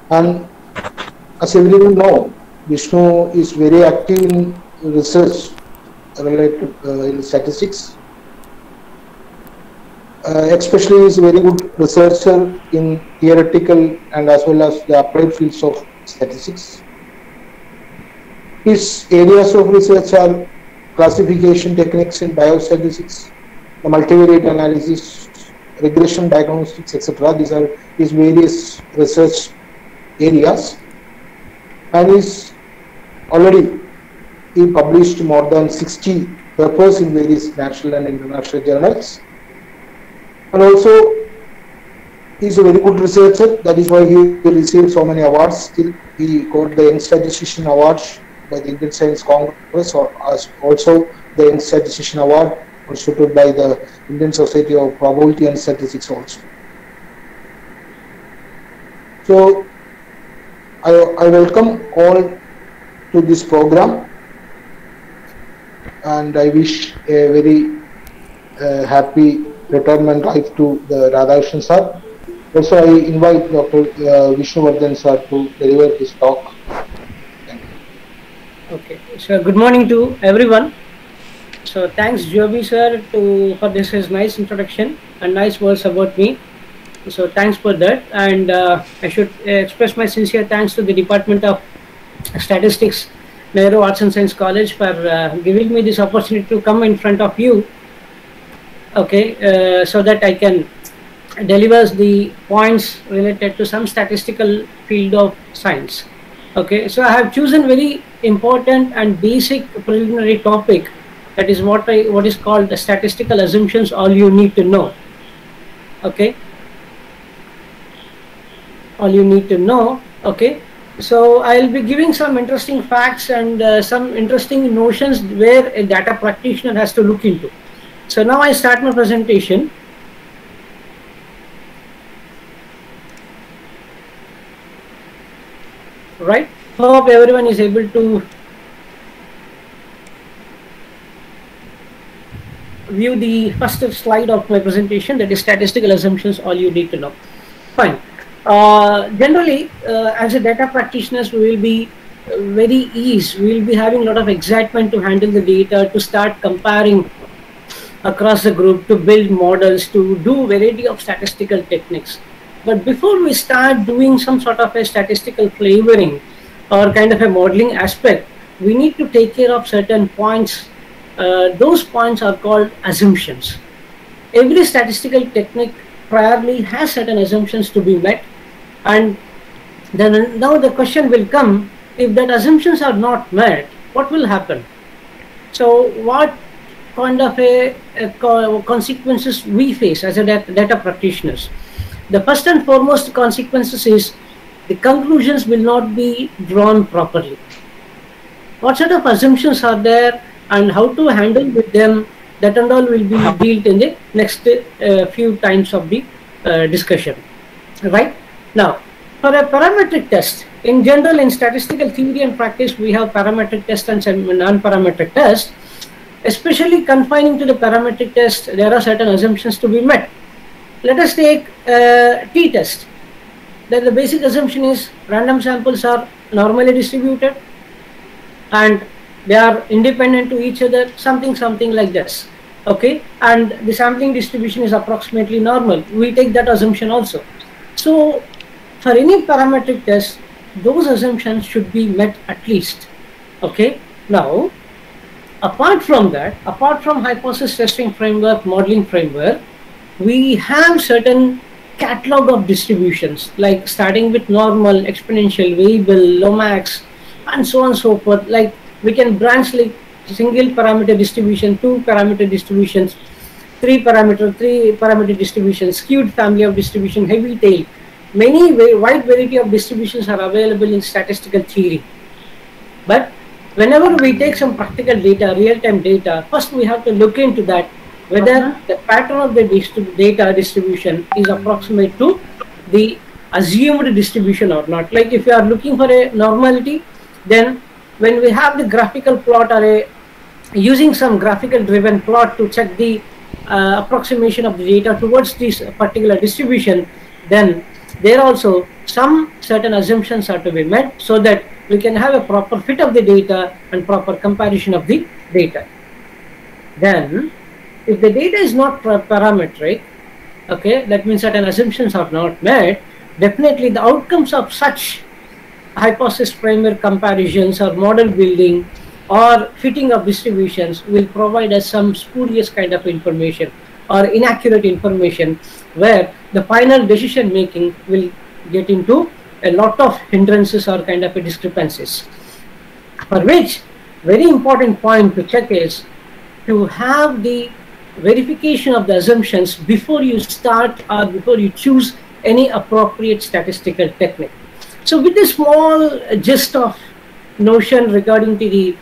And as everyone know, Vishnu is very active in research related in statistics. Especially is a very good researcher in theoretical and as well as the applied fields of statistics. His areas of research are classification techniques in biostatistics, the multivariate analysis, regression diagnostics, etc. These are his various research areas, and he published more than 60 papers in various national and international journals. And also, he is a very good researcher. That is why he received so many awards. Still, he got the Young Statistician Award by the Indian Science Congress, or also the Young Statistician Award, also by the Indian Society of Probability and Statistics also. So, I welcome all to this program, and I wish a very happy retirement life to the Radhakrishnan sir. Also, I invite Dr. Vishnuvardhan sir to deliver his talk. Thank you. Okay, so good morning to everyone. So thanks Joby sir for this his nice introduction and nice words about me. So thanks for that, and I should express my sincere thanks to the Department of Statistics, Nehru Arts and Science College, for giving me this opportunity to come in front of you. Okay, so that I can deliver the points related to some statistical field of science. Okay, so I have chosen very important and basic preliminary topic, that is what is called the statistical assumptions, all you need to know. Okay, all you need to know. Okay, so I'll be giving some interesting facts and some interesting notions where a data practitioner has to look into. So now I start my presentation. Right, hope everyone is able to view the first slide of my presentation, that is statistical assumptions, all you need to know. Fine. Generally, as a data practitioners, we will be we will be having a lot of excitement to handle the data, to start comparing across the group, to build models, to do variety of statistical techniques. But before we start doing some sort of a statistical flavoring or kind of a modeling aspect, we need to take care of certain points. Those points are called assumptions. Every statistical technique priorly has certain assumptions to be met, and then now the question will come, if that assumptions are not met, what will happen? So what kind of a consequences we face as a data practitioners? The first and foremost consequences is the conclusions will not be drawn properly. What sort of assumptions are there and how to handle with them, that and all will be dealt in the next few times of the discussion. Right? Now, for a parametric test, in general in statistical theory and practice, we have parametric test and some non-parametric test. Especially confining to the parametric test, there are certain assumptions to be met. Let us take t-test. Then the basic assumption is random samples are normally distributed and they are independent to each other, something like this. Okay, and the sampling distribution is approximately normal. We take that assumption also. So for any parametric test, those assumptions should be met at least. Okay, now apart from that, apart from hypothesis testing framework, modeling framework, we have certain catalog of distributions, like starting with normal, exponential, variable, Lomax, and so on and so forth. Like we can branch like single parameter distribution, 2 parameter distributions, 3 parameter distributions, skewed family of distribution, heavy tail. Many wide variety of distributions are available in statistical theory. But whenever we take some practical data, real-time data, first we have to look into that, whether the pattern of the data distribution is approximate to the assumed distribution or not. Like if you are looking for a normality, then when we have the graphical plot or using some graphical driven plot to check the approximation of the data towards this particular distribution, then there also some certain assumptions are to be met so that we can have a proper fit of the data and proper comparison of the data. Then, if the data is not parametric, okay, that means certain assumptions are not met, definitely the outcomes of such hypothesis framework comparisons or model building or fitting of distributions will provide us some spurious kind of information or inaccurate information, where the final decision making will get into a lot of hindrances or kind of discrepancies. For which, very important point to check is to have the verification of the assumptions before you start or before you choose any appropriate statistical technique. So with this small gist of notion regarding to the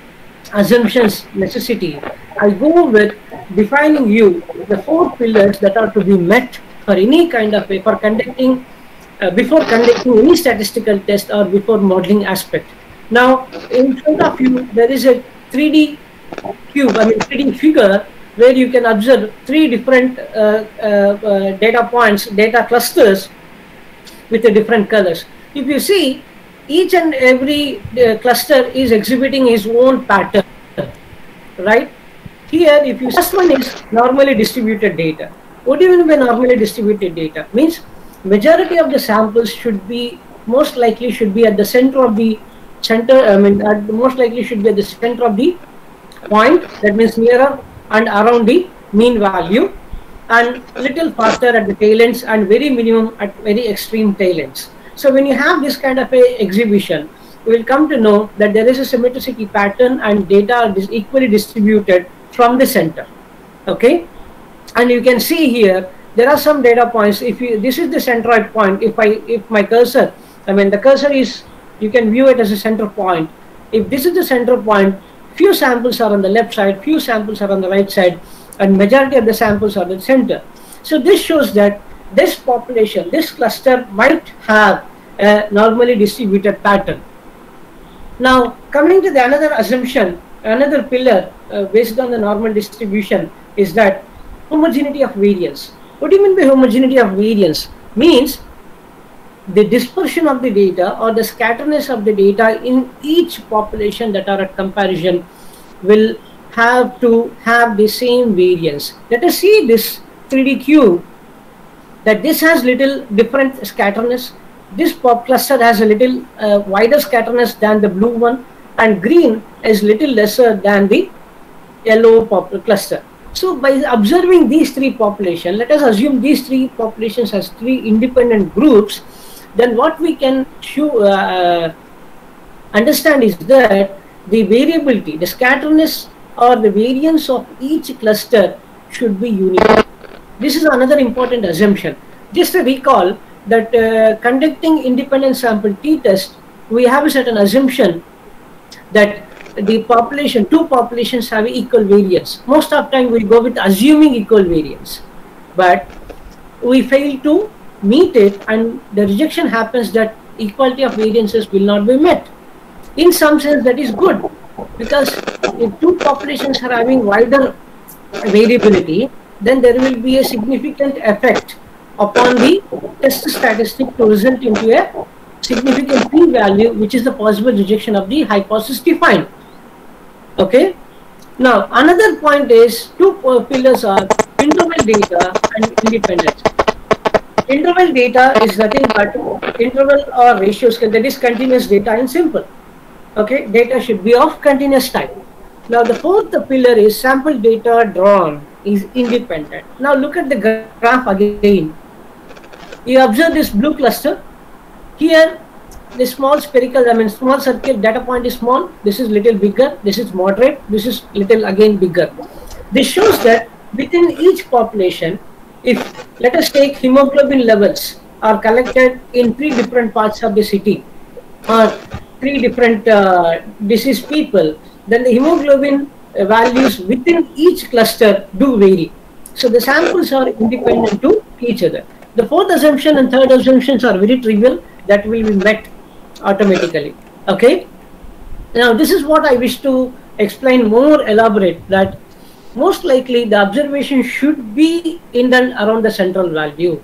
assumptions necessity, I go with defining you the 4 pillars that are to be met for any kind of for conducting before conducting any statistical test or before modeling aspect. Now in front of you there is a 3D cube, 3D figure, where you can observe 3 different data points, data clusters with the different colors. If you see, each and every cluster is exhibiting its own pattern, right? Here, if you first one is normally distributed data. What do you mean by normally distributed data? Means majority of the samples should be most likely should be at the center of the most likely should be at the center of the point, that means nearer and around the mean value, and little faster at the tail ends and very minimum at very extreme tail ends. So when you have this kind of a exhibition, we will come to know that there is a symmetricity pattern and data is equally distributed from the center. Okay, and you can see here there are some data points. If you, this is the centroid point, if my cursor, the cursor is, you can view it as a center point. If this is the center point, few samples are on the left side, few samples are on the right side, and majority of the samples are in the center. So this shows that this population, this cluster might have a normally distributed pattern. Now coming to the another assumption, another pillar based on the normal distribution is that homogeneity of variance. What do you mean by homogeneity of variance? Means the dispersion of the data or the scatterness of the data in each population that are at comparison will have to have the same variance. Let us see this 3D cube, that this has little different scatterness. This pop cluster has a little wider scatterness than the blue one, and green is little lesser than the yellow pop cluster. So by observing these 3 populations, let us assume these 3 populations as 3 independent groups, then what we can understand is that the variability, the scatterness or the variance of each cluster should be unique. This is another important assumption. Just to recall that conducting independent sample t-test, we have a certain assumption that the population, 2 populations have equal variance. Most of the time we go with assuming equal variance, but we fail to meet it, and the rejection happens that equality of variances will not be met. In some sense that is good, because if 2 populations are having wider variability, then there will be a significant effect upon the test statistic to result into a significant p-value, which is the possible rejection of the hypothesis defined. Okay. Now another point is 2 pillars are interval data and independence. Interval data is nothing but interval or ratio scale, that is continuous data in simple. Okay, data should be of continuous type. Now the 4th pillar is sample data drawn is independent. Now look at the graph again. You observe this blue cluster. Here the small spherical, small circle data point is small, this is little bigger, this is moderate, this is little again bigger. This shows that within each population, if let us take hemoglobin levels are collected in 3 different parts of the city or 3 different diseased people, then the hemoglobin values within each cluster do vary. So the samples are independent to each other. The 4th assumption and 3rd assumptions are very trivial, that will be met automatically. Okay. Now this is what I wish to explain more elaborate, that most likely the observation should be in and around the central value.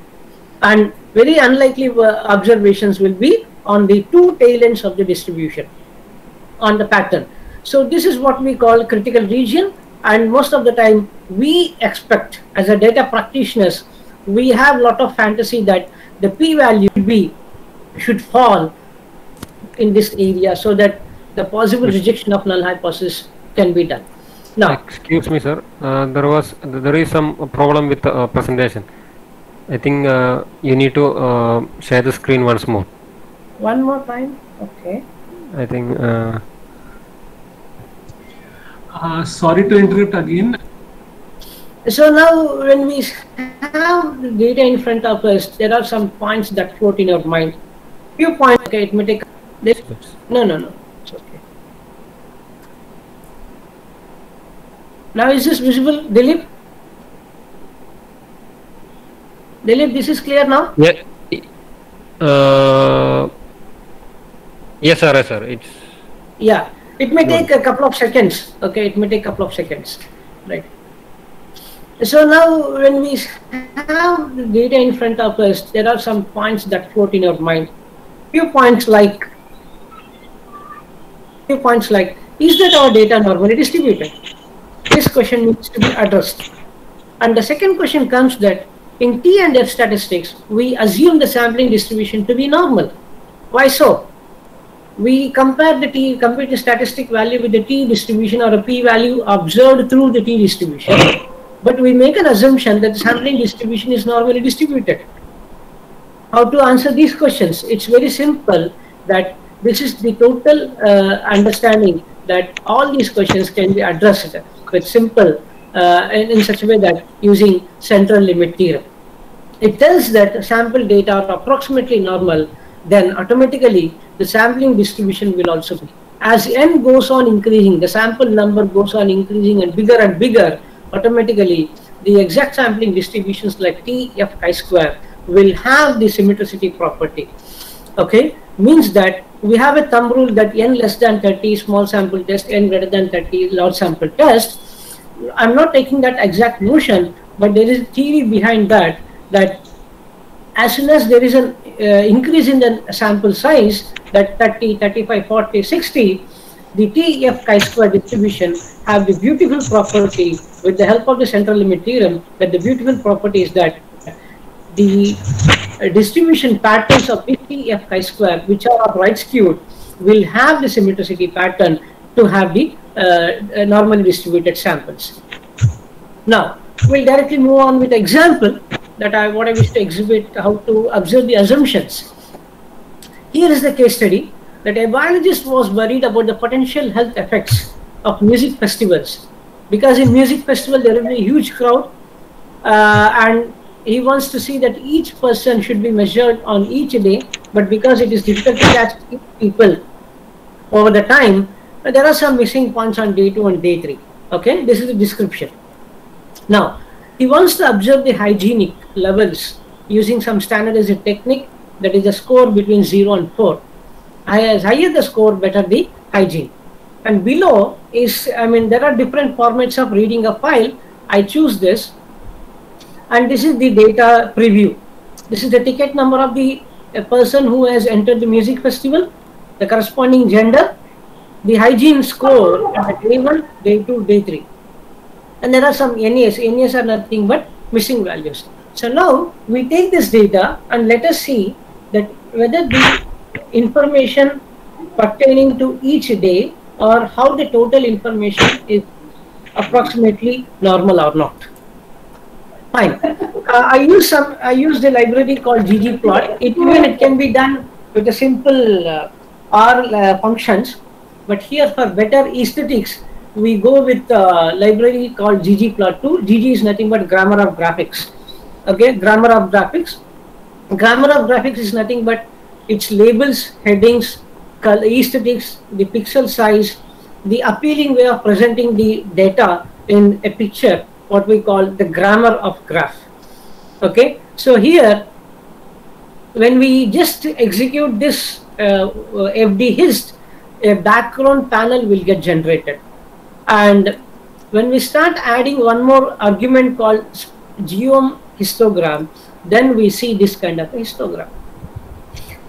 and very unlikely observations will be on the two tail ends of the distribution on the pattern. So this is what we call critical region, and most of the time we expect, as a data practitioners, we have a lot of fantasy that the p-value should fall in this area so that the possible rejection of null hypothesis can be done. Now, excuse me, sir. There is some problem with the presentation. I think you need to share the screen once more. One more time. Okay. I think. Sorry to interrupt again. So now, when we have the data in front of us, there are some points that float in our mind. Few points. Okay, it may take. This. No. It's okay. Now, is this visible, Dilip? Dilip, this is clear now? Yeah. Yes, sir. Yes, sir. It's. Yeah. It may take a couple of seconds. Okay, it may take a couple of seconds. Right. So now, when we have the data in front of us, there are some points that float in our mind. Few points like, is that our data normally distributed? This question needs to be addressed. And the second question comes that in T and F statistics, we assume the sampling distribution to be normal. Why so? We compare the statistic value with the T distribution or a p-value observed through the T distribution, but we make an assumption that the sampling distribution is normally distributed. How to answer these questions? It's very simple, that this is the total understanding that all these questions can be addressed with simple in such a way that using central limit theorem. It tells that sample data are approximately normal, then automatically the sampling distribution will also be. As n goes on increasing, the sample number goes on increasing and bigger, automatically the exact sampling distributions like T, F, chi-square will have the symmetricity property. Okay, means that we have a thumb rule that n less than 30 small sample test, n greater than 30 large sample test. I'm not taking that exact notion, but there is a theory behind that, that as soon as there is an increase in the sample size, that 30, 35, 40, 60, the T, F, chi-square distribution have the beautiful property with the help of the central limit theorem, that the beautiful property is that the distribution patterns of T, F, chi-square, which are right skewed, will have the symmetricity pattern to have the normally distributed samples. Now, we'll directly move on with example that what I wish to exhibit, how to observe the assumptions. Here is the case study that a biologist was worried about the potential health effects of music festivals, because in music festival there will be a huge crowd, and he wants to see that each person should be measured on each day, but because it is difficult to catch people over the time, there are some missing points on day 2 and day 3. Okay, this is the description. Now, he wants to observe the hygienic levels using some standardized technique, that is a score between 0 and 4. As higher the score, better the hygiene. And below is, there are different formats of reading a file. I choose this, and this is the data preview. This is the ticket number of the person who has entered the music festival, the corresponding gender, the hygiene score at day 1, day 2, day 3. And there are some NAs. NAs are nothing but missing values. So now we take this data and let us see that whether the information pertaining to each day or how the total information is approximately normal or not. Fine. I use the library called ggplot. It can be done with a simple R functions, but here for better aesthetics, we go with a library called ggplot2. GG is nothing but grammar of graphics. Okay, grammar of graphics. Grammar of graphics is nothing but its labels, headings, color, aesthetics, the pixel size, the appealing way of presenting the data in a picture, what we call the grammar of graph. Okay, so here when we just execute this FD-hist, a background panel will get generated. And when we start adding one more argument called geom histogram, then we see this kind of histogram.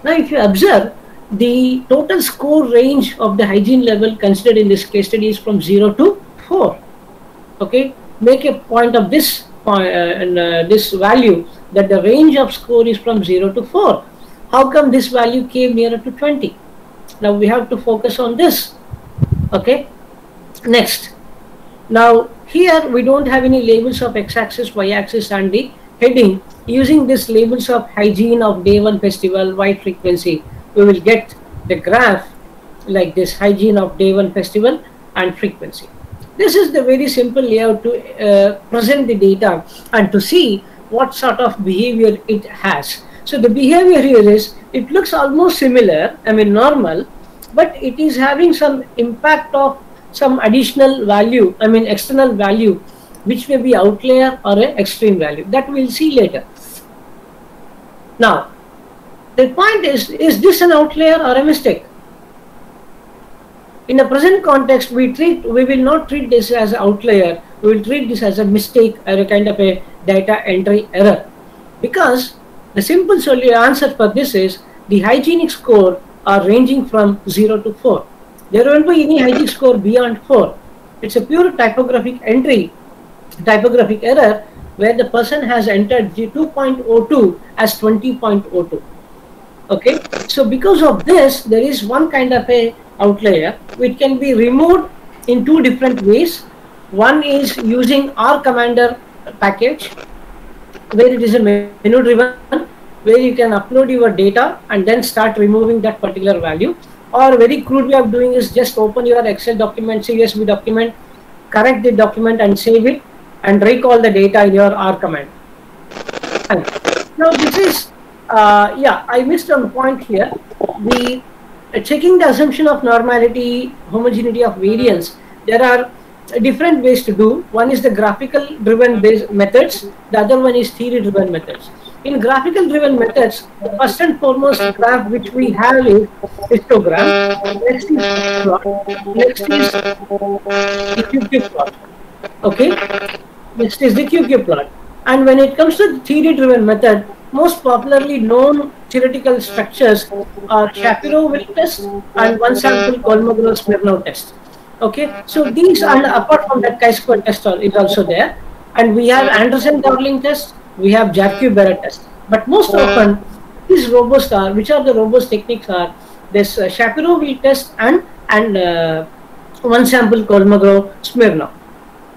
Now, if you observe, the total score range of the hygiene level considered in this case study is from 0 to 4. Okay, make a point of this this value, that the range of score is from 0 to 4. How come this value came nearer to 20? Now we have to focus on this. Okay, next. Now here we don't have any labels of x-axis, y-axis and the heading. Using these labels of hygiene of day 1 festival, white frequency, we will get the graph like this: hygiene of day 1 festival and frequency. This is the very simple layout to present the data and to see what sort of behavior it has. So the behavior here is, it looks almost similar, I mean normal, but it is having some impact of some additional value, I mean external value, which may be outlier or an extreme value. That we'll see later. Now, the point is this an outlier or a mistake? In the present context, we will not treat this as an outlier. We will treat this as a mistake or a kind of a data entry error, because the simple answer for this is the hygienic score are ranging from 0 to 4. There won't be any hygienic score beyond 4. It's a pure typographic entry, typographic error, where the person has entered the 2.02 as 20.02. Okay, so because of this, there is one kind of a outlier which can be removed in two different ways. One is using R Commander package, where it is a menu driven, where you can upload your data and then start removing that particular value. Or a very crude way of doing is just open your Excel document, CSV document, correct the document and save it and recall the data in your R command. And now this is yeah, I missed one point here. The checking the assumption of normality, homogeneity of variance, there are different ways to do. One is the graphical driven based methods, the other one is theory driven methods. In graphical driven methods, first and foremost graph which we have is histogram, next is plot, next is the QQ plot. Okay, next is the QQ plot. And when it comes to the theory driven method, most popularly known theoretical structures are Shapiro-Wilk test and one sample Kolmogorov-Smirnov test. Okay, so these, and apart from that, chi-square test is also there, and we have Anderson-Darling test, we have Jarque-Barrett test. But most often, these robust are, which are the robust techniques are this Shapiro-Wilk test and one sample Kolmogorov-Smirnov.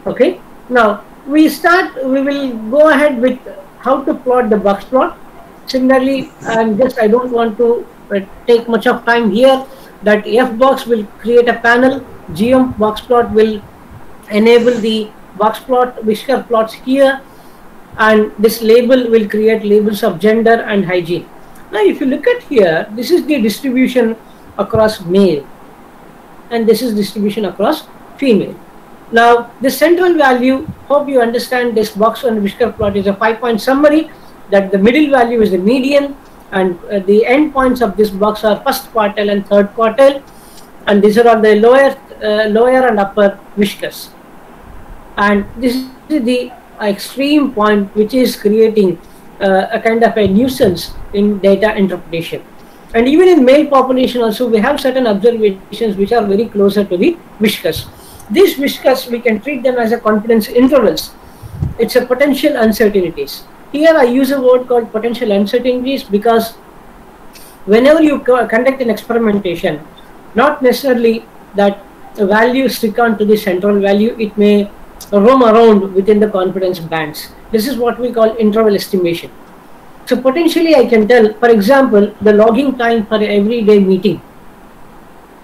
Okay, now we will go ahead with how to plot the box plot. Similarly, I don't want to take much of time here, that F box will create a panel, GM box plot will enable the box plot, whisker plots here, and this label will create labels of gender and hygiene. Now if you look at here, this is the distribution across male and this is distribution across female. Now the central value, hope you understand, this box and whisker plot is a 5-point summary, that the middle value is the median, and the end points of this box are first quartile and third quartile, and these are all the lower and upper whiskers. And this is the extreme point which is creating a kind of a nuisance in data interpretation. And even in male population also, we have certain observations which are very closer to the whiskers. These whiskers, we can treat them as a confidence intervals. It's a potential uncertainties. Here I use a word called potential uncertainties because whenever you conduct an experimentation, not necessarily that the value stick on to the central value, it may roam around within the confidence bands. This is what we call interval estimation. So potentially I can tell, for example, the logging time for everyday meeting.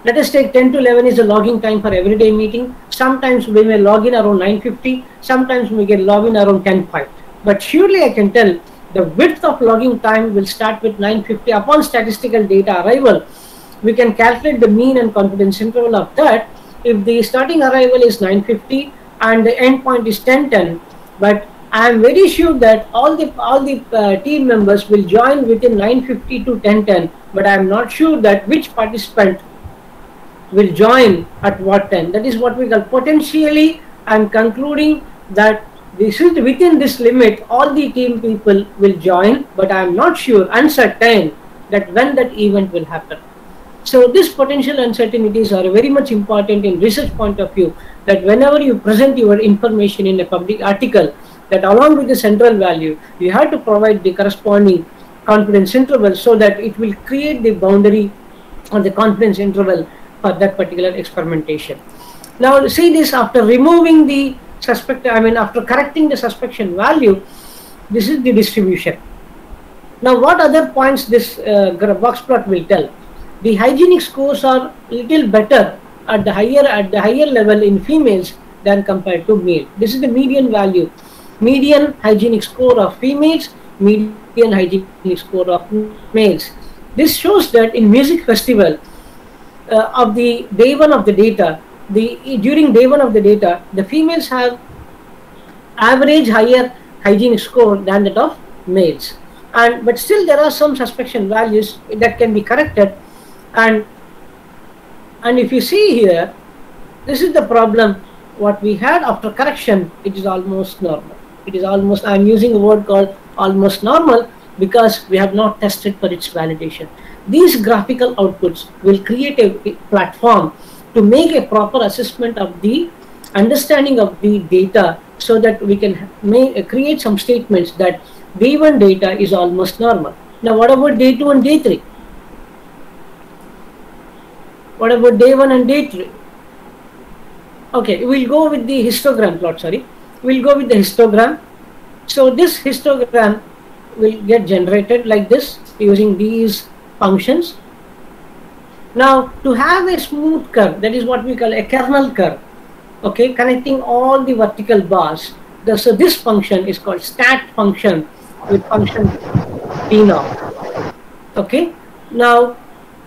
Let us take 10 to 11 is the logging time for everyday meeting. Sometimes we may log in around 9:50, sometimes we get log in around 10:05. But surely I can tell the width of logging time will start with 9:50. Upon statistical data arrival, we can calculate the mean and confidence interval of that. If the starting arrival is 9:50 and the end point is 10:10, but I am very sure that all the team members will join within 9:50 to 10:10, but I am not sure that which participant will join at what time. That is what we call potentially. I am concluding that this is within this limit, all the team people will join, but I am not sure, uncertain that when that event will happen. So these potential uncertainties are very much important in research point of view, that whenever you present your information in a public article, that along with the central value, you have to provide the corresponding confidence interval so that it will create the boundary or the confidence interval for that particular experimentation. Now see this, after removing the after correcting the suspicion value, this is the distribution. Now what other points this box plot will tell? The hygienic scores are little better at the higher level in females than compared to male. This is the median value, median hygienic score of females, median hygienic score of males. This shows that in music festival of the day one of the data, during day one of the data, the females have average higher hygienic score than that of males, but still there are some suspicion values that can be corrected. And if you see here, this is the problem what we had after correction. It is almost normal. It is almost, I am using a word called almost normal because we have not tested for its validation. These graphical outputs will create a platform to make a proper assessment of the understanding of the data, so that we can create some statements that day 1 data is almost normal. Now what about day 2 and day 3? What about day 1 and day 3? Okay, we'll go with the histogram plot, We'll go with the histogram. So this histogram will get generated like this using these functions. Now to have a smooth curve, that is what we call a kernel curve, okay, connecting all the vertical bars. So this function is called stat function with function p naught. Okay, now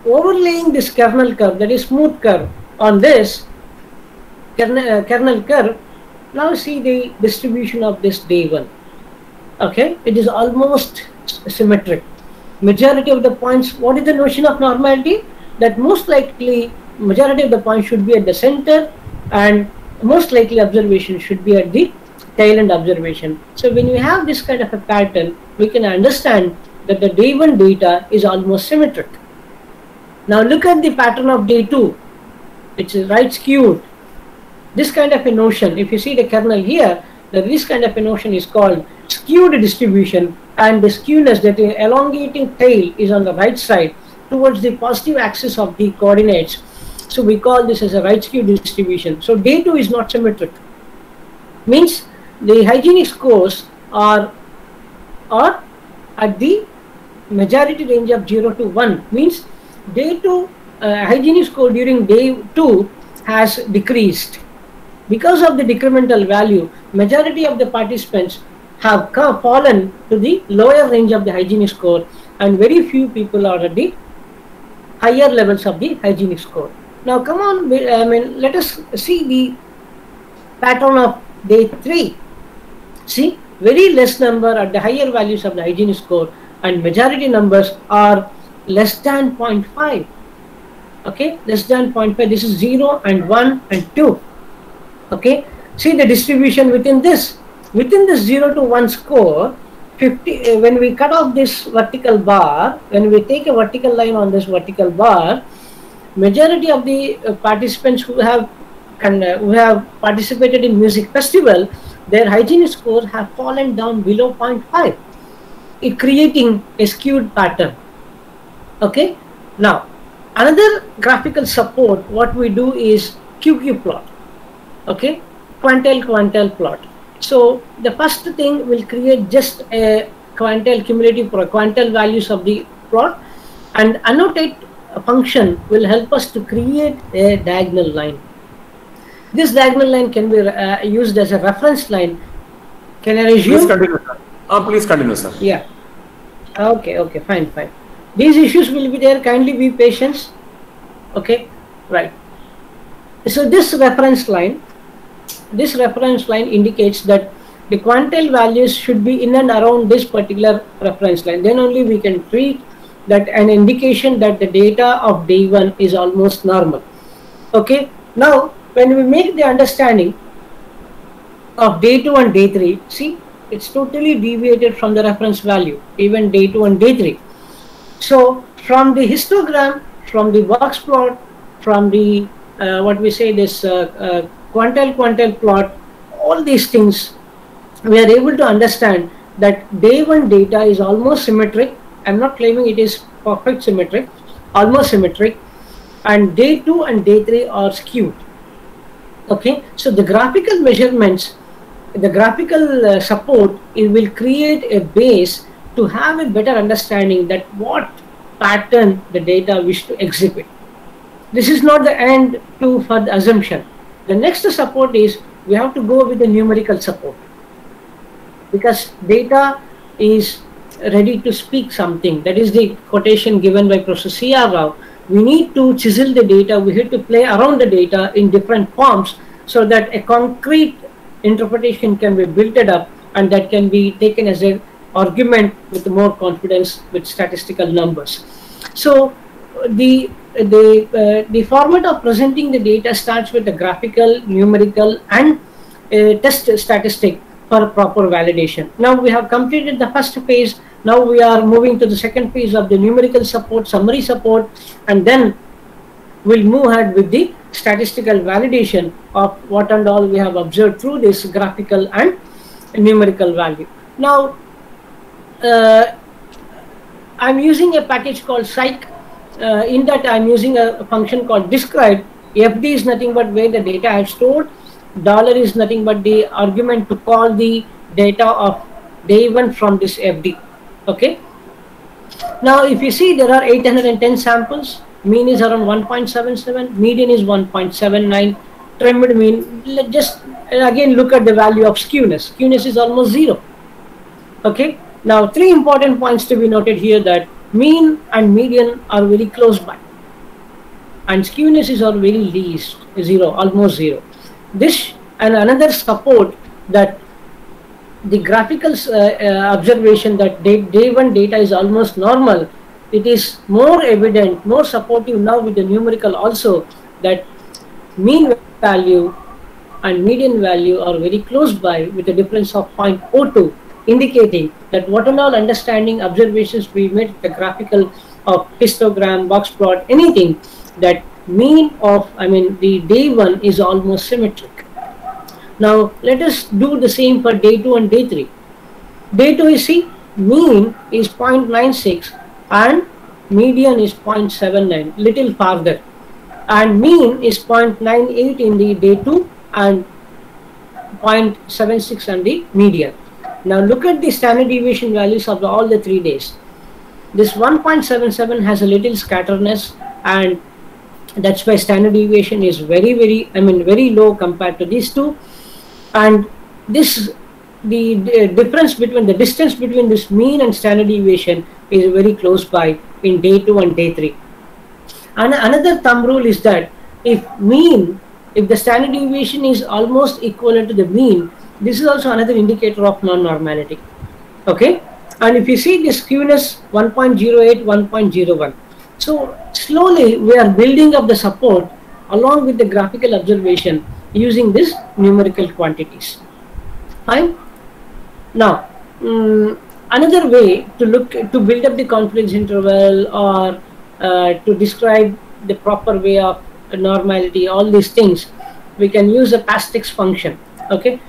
overlaying this kernel curve, that is smooth curve, on this kernel curve, now see the distribution of this day 1. Okay, it is almost symmetric. Majority of the points, what is the notion of normality? That most likely majority of the points should be at the center, and most likely observation should be at the tail end observation. So when we have this kind of a pattern, we can understand that the day 1 data is almost symmetric. Now look at the pattern of day 2, which is right skewed. This kind of a notion, if you see the kernel here, this kind of a notion is called skewed distribution, and the skewness, that is elongating tail, is on the right side towards the positive axis of the coordinates. So we call this as a right skewed distribution. So day 2 is not symmetric. Means the hygienic scores are at the majority range of 0 to 1. Means day 2 hygienic score during day 2 has decreased. Because of the decremental value, majority of the participants have fallen to the lower range of the hygienic score, and very few people are at the higher levels of the hygienic score. Now come on, let us see the pattern of day 3. See, very less number at the higher values of the hygienic score, and majority numbers are less than 0.5. Okay, less than 0.5. This is 0 and 1 and 2. Okay, see the distribution within this 0 to 1 score. 50, when we cut off this vertical bar, when we take a vertical line on this vertical bar, majority of the participants who have participated in music festival, their hygienic scores have fallen down below 0.5, creating a skewed pattern. Okay, now another graphical support, what we do is QQ plot. Okay, quantile plot. So the first thing will create just a quantile cumulative quantile values of the plot, and annotate a function will help us to create a diagonal line. This diagonal line can be used as a reference line. Can I resume? Please continue, sir. Please continue, sir. Yeah. Okay, fine. These issues will be there. Kindly be patient. Okay, right. So this reference line indicates that the quantile values should be in and around this particular reference line. Then only we can treat that an indication that the data of day 1 is almost normal. Okay. Now when we make the understanding of day 2 and day 3, see, it's totally deviated from the reference value, even day 2 and day 3. So from the histogram, from the box plot, from the what we say this quantile plot, all these things, we are able to understand that day 1 data is almost symmetric. I'm not claiming it is perfect symmetric, almost symmetric, and day 2 and day 3 are skewed. Okay, so the graphical measurements, the graphical support, it will create a base to have a better understanding that what pattern the data wish to exhibit. This is not the end to for the assumption. The next support is we have to go with the numerical support, because data is ready to speak something. That is the quotation given by Professor C.R. Rao. We need to chisel the data, we have to play around the data in different forms so that a concrete interpretation can be built up and that can be taken as an argument with more confidence with statistical numbers. So the format of presenting the data starts with the graphical, numerical, and test statistic for proper validation. Now we have completed the first phase. Now we are moving to the second phase of the numerical support, summary support, and then we'll move ahead with the statistical validation of what and all we have observed through this graphical and numerical value. Now I'm using a package called Psych. In that I'm using a function called describe. FD is nothing but where the data I have stored. Dollar is nothing but the argument to call the data of day 1 from this FD. Okay. Now if you see, there are 810 samples. Mean is around 1.77, median is 1.79, trimmed mean. Let's just again look at the value of skewness. Skewness is almost 0. Okay. Now 3 important points to be noted here, that mean and median are very close by, and skewness is are very least, 0, almost 0. This and another support that the graphical observation that day 1 data is almost normal. It is more evident, more supportive now with the numerical also, that mean value and median value are very close by with a difference of 0.02, indicating that what and all understanding observations we made, the graphical of histogram, box plot, anything, that mean of, the day 1 is almost symmetric. Now let us do the same for day 2 and day 3. Day 2 is, see, mean is 0.96 and median is 0.79, little farther, and mean is 0.98 in the day 2 and 0.76 on the median. Now look at the standard deviation values of all the 3 days. This 1.77 has a little scatterness, and that's why standard deviation is very low compared to these two. And this, the difference between the distance between this mean and standard deviation is very close by in day 2 and day 3. And another thumb rule is that if the standard deviation is almost equivalent to the mean, this is also another indicator of non-normality. Okay, and if you see the skewness 1.08, 1.01. So slowly we are building up the support along with the graphical observation using this numerical quantities. Fine. Now another way to build up the confidence interval, or to describe the proper way of normality, all these things, we can use a pastix function. Okay,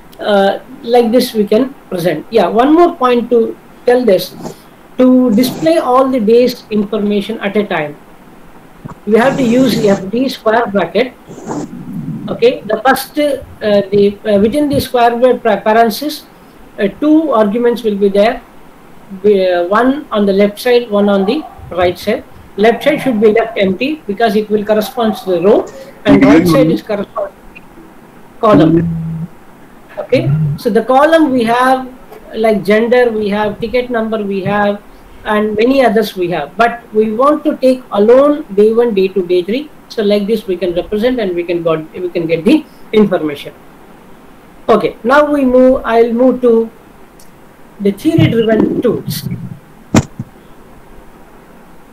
like this we can present. Yeah, one more point to tell this. To display all the days information at a time, we have to use FD square bracket. Okay, the first within the square bracket parenthesis, 2 arguments will be there, one on the left side, one on the right side. Left side should be left empty because it will correspond to the row, and right side is correspond to the column. Okay, so the column we have like gender, we have ticket number, we have, and many others we have, but we want to take alone day 1, day 2, day 3. So like this we can represent, and we can get the information. Okay, now I'll move to the theory driven tools.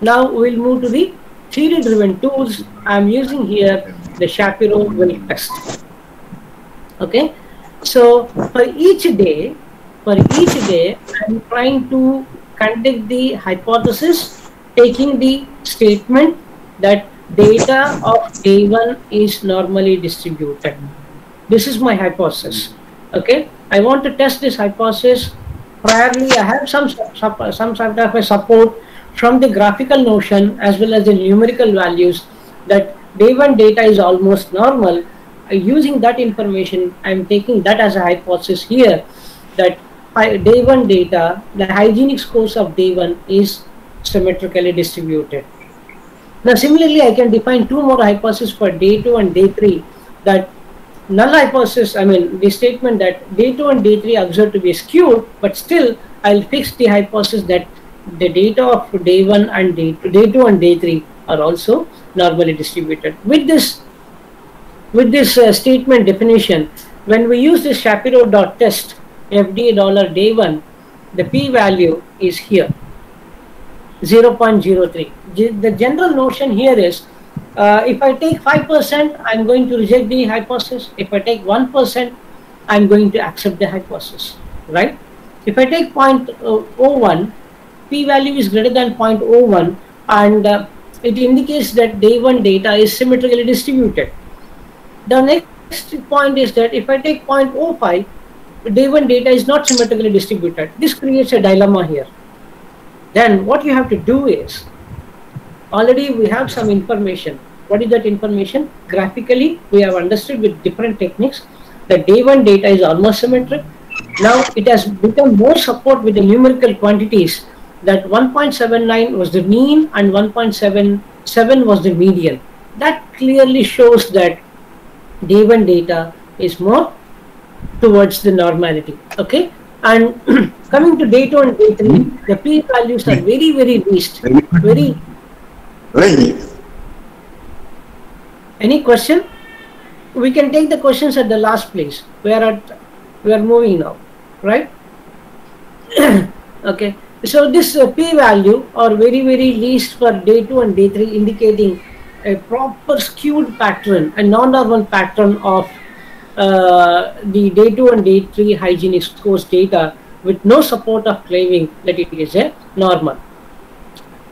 Now we'll move to the theory driven tools. I'm using here the Shapiro-Wilk test. Okay, So for each day, I'm trying to conduct the hypothesis, taking the statement that data of day one is normally distributed. This is my hypothesis. Okay, I want to test this hypothesis. Priorly, I have some sort of a support from the graphical notion as well as the numerical values that day one data is almost normal. Using that information, I'm taking that as a hypothesis here that day one data, the hygienic scores of day one is symmetrically distributed. Now, similarly, I can define two more hypotheses for day 2 and day 3. That null hypothesis, I mean, the statement that day 2 and day 3 are observed to be skewed, but still, I'll fix the hypothesis that the data of day 1 and day 2 and day 3 are also normally distributed. With this statement definition, when we use this Shapiro.test FDA day 1, the p-value is here, 0.03. The general notion here is if I take 5%, I'm going to reject the hypothesis. If I take 1%, I'm going to accept the hypothesis, right? If I take 0.01, p-value is greater than 0.01, and it indicates that day 1 data is symmetrically distributed. The next point is that if I take 0.05, day 1 data is not symmetrically distributed. This creates a dilemma here. Then what you have to do is, already we have some information. What is that information? Graphically, we have understood with different techniques that day 1 data is almost symmetric. Now it has become more support with the numerical quantities that 1.79 was the mean and 1.77 was the median. That clearly shows that day 1 data is more towards the normality. Okay, and coming to day 2 and day 3, the p values are very, very least. Very. Any question? We can take the questions at the last place. We are moving now, right? Okay. So this p value are very, very least for day 2 and day 3, indicating a proper skewed pattern, a non-normal pattern of the day 2 and day 3 hygienic scores data, with no support of claiming that it is a normal.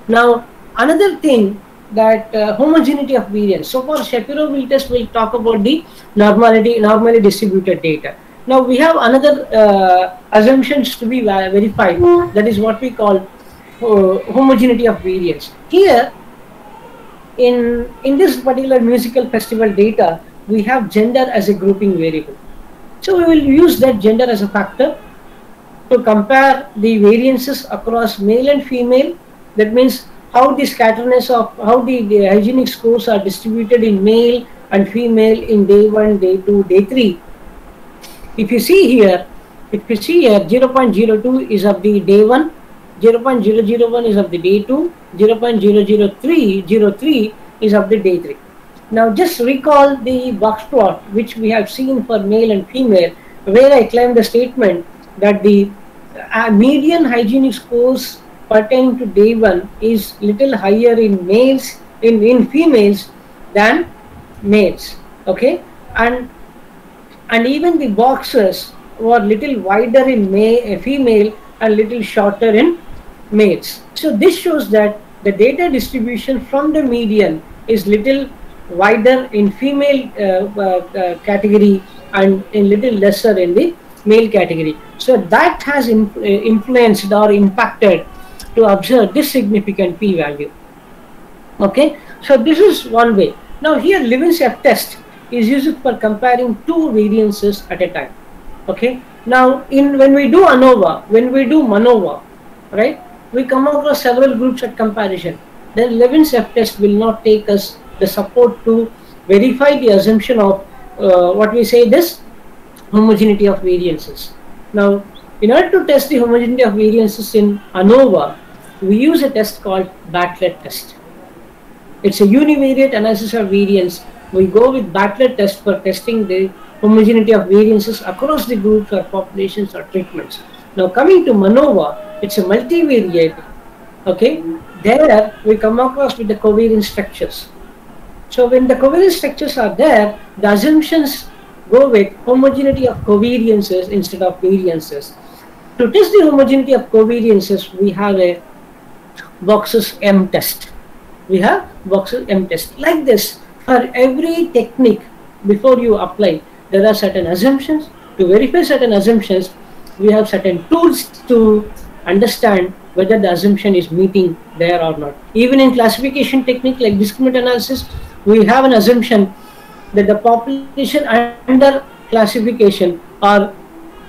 Now, another thing that homogeneity of variance. So for Shapiro-Wilk test, we'll talk about the normally distributed data. Now we have another assumptions to be verified. That is what we call homogeneity of variance. Here, in this particular musical festival data, we have gender as a grouping variable. So we will use that gender as a factor to compare the variances across male and female. That means how the scatterness of how the hygienic scores are distributed in male and female in day 1, day 2, day 3. If you see here, 0.02 is of the day 1, 0.001 is of the day 2, 0.003 is of the day 3. Now just recall the box plot which we have seen for male and female, where I claim the statement that the median hygienic scores pertaining to day 1 is little higher in males, in females than males. Okay, and even the boxes were little wider in female and little shorter in males. So this shows that the data distribution from the median is little wider in female category and in little lesser in the male category. So that has influenced or impacted to observe this significant p-value. Okay, so this is one way. Now here Levin's F-test is used for comparing two variances at a time. Okay, now when we do ANOVA, when we do MANOVA, right, we come across several groups at comparison. Then Levin's F-test will not take us the support to verify the assumption of what we say this homogeneity of variances. Now, in order to test the homogeneity of variances in ANOVA, we use a test called Bartlett test. It's a univariate analysis of variance. We go with Bartlett test for testing the homogeneity of variances across the groups or populations or treatments. Now coming to MANOVA, it's a multivariate. Okay, there we come across with the covariance structures. So when the covariance structures are there, the assumptions go with homogeneity of covariances instead of variances. To test the homogeneity of covariances, we have a Box's M test. We have Box's M test. Like this, for every technique, before you apply, there are certain assumptions. To verify certain assumptions, we have certain tools to understand whether the assumption is meeting there or not. Even in classification technique like discriminant analysis, we have an assumption that the population under classification are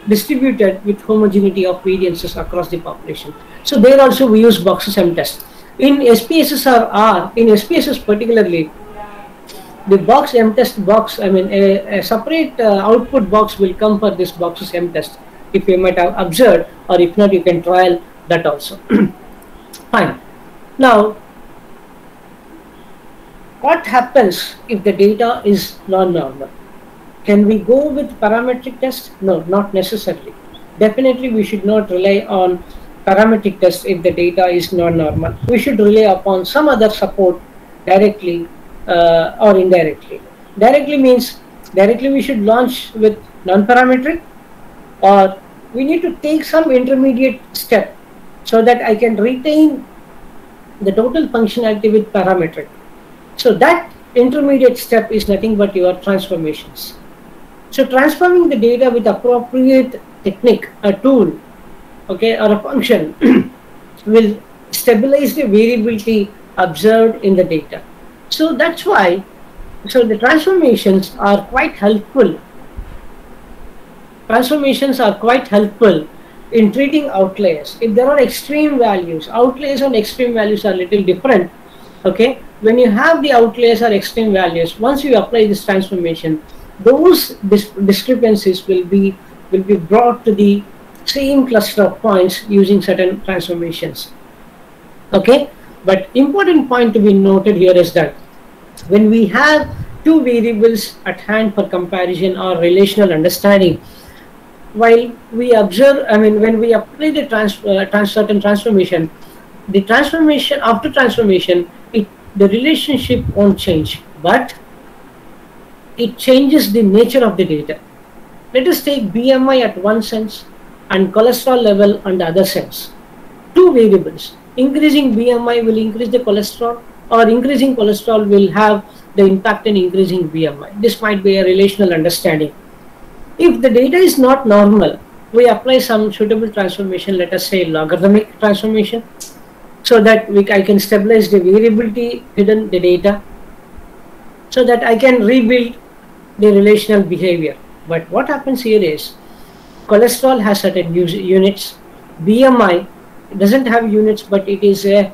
distributed with homogeneity of variances across the population. So there also we use Box's M test. In SPSS in SPSS particularly, the Box M test box, I mean a separate output box will come for this Box's M test. If you might have observed, or if not, you can trial that also. Fine. Now, what happens if the data is non-normal? Can we go with parametric test? No, not necessarily. Definitely, we should not rely on parametric test if the data is non-normal. We should rely upon some other support directly or indirectly. Directly means directly we should launch with non-parametric, or we need to take some intermediate step so that I can retain the total functionality with parametric. So that intermediate step is nothing but your transformations. So transforming the data with appropriate technique, a tool, okay, or a function will stabilize the variability observed in the data. So that's why, so the transformations are quite helpful. Transformations are quite helpful in treating outliers. If there are extreme values, outliers and extreme values are little different. Okay, when you have the outliers or extreme values, once you apply this transformation, those discrepancies will be brought to the same cluster of points using certain transformations. Okay, but important point to be noted here is that when we have two variables at hand for comparison or relational understanding, while we observe, I mean, when we apply the certain transformation, the transformation after transformation, the relationship won't change, but it changes the nature of the data. Let us take BMI at one sense and cholesterol level on the other sense. Two variables. Increasing BMI will increase the cholesterol, or increasing cholesterol will have the impact in increasing BMI. This might be a relational understanding. If the data is not normal, we apply some suitable transformation, let us say logarithmic transformation, so that I can stabilize the variability hidden in the data, so that I can rebuild the relational behavior. But what happens here is, cholesterol has certain units, BMI doesn't have units, but it is a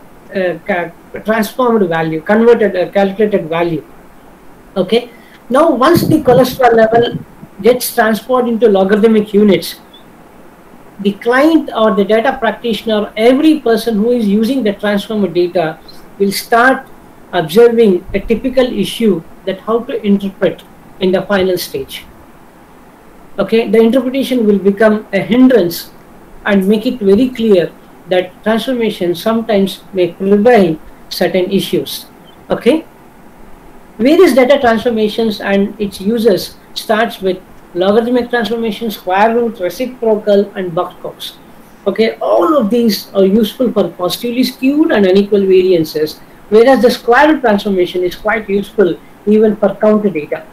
transformed value, converted, calculated value. Okay. Now, once the cholesterol level gets transformed into logarithmic units, the client or the data practitioner, every person who is using the transformed data will start observing a typical issue that how to interpret in the final stage. Okay, the interpretation will become a hindrance and make it very clear that transformation sometimes may prevail certain issues. Okay, various data transformations and its uses starts with logarithmic transformation, square root, reciprocal, and Buck-Cox. Okay, all of these are useful for positively skewed and unequal variances, whereas the square root transformation is quite useful even for counter data,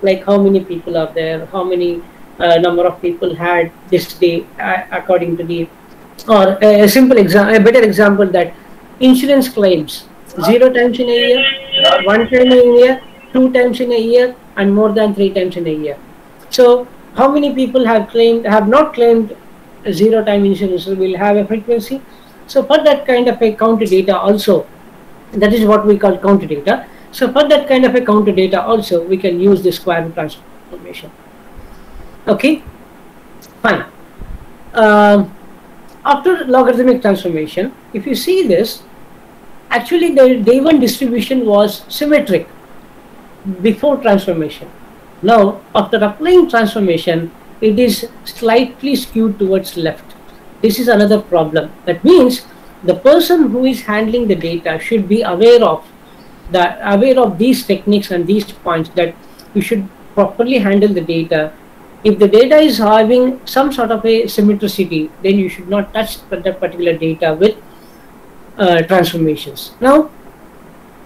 like how many people are there, how many number of people had this day according to the, or a simple example, a better example, that insurance claims 0 times in a year, 1 time in a year, 2 times in a year, and more than 3 times in a year. So how many people have not claimed 0 time insurance will have a frequency. So for that kind of a counter data also, that is what we call counter data. So for that kind of a counter data also, we can use the square root transformation. Okay, fine. After logarithmic transformation, if you see this, actually the day one distribution was symmetric before transformation. Now, after applying transformation, it is slightly skewed towards left. This is another problem. That means the person who is handling the data should be aware of these techniques and these points, that you should properly handle the data. If the data is having some sort of a symmetricity, then you should not touch that particular data with transformations. Now,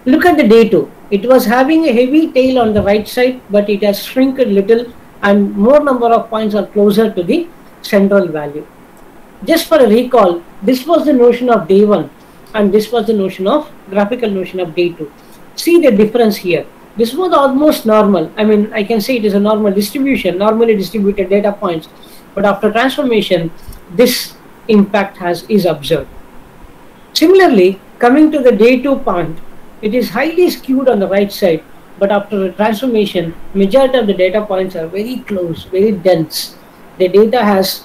look at the day 2. It was having a heavy tail on the right side, but it has shrunk a little and more number of points are closer to the central value. Just for a recall, this was the notion of day 1 and this was the notion of graphical notion of day 2. See the difference here. This was almost normal. I mean, I can say it is a normal distribution, normally distributed data points, but after transformation, this impact is observed. Similarly, coming to the day 2 point, it is highly skewed on the right side, but after a transformation, majority of the data points are very close, very dense. The data has,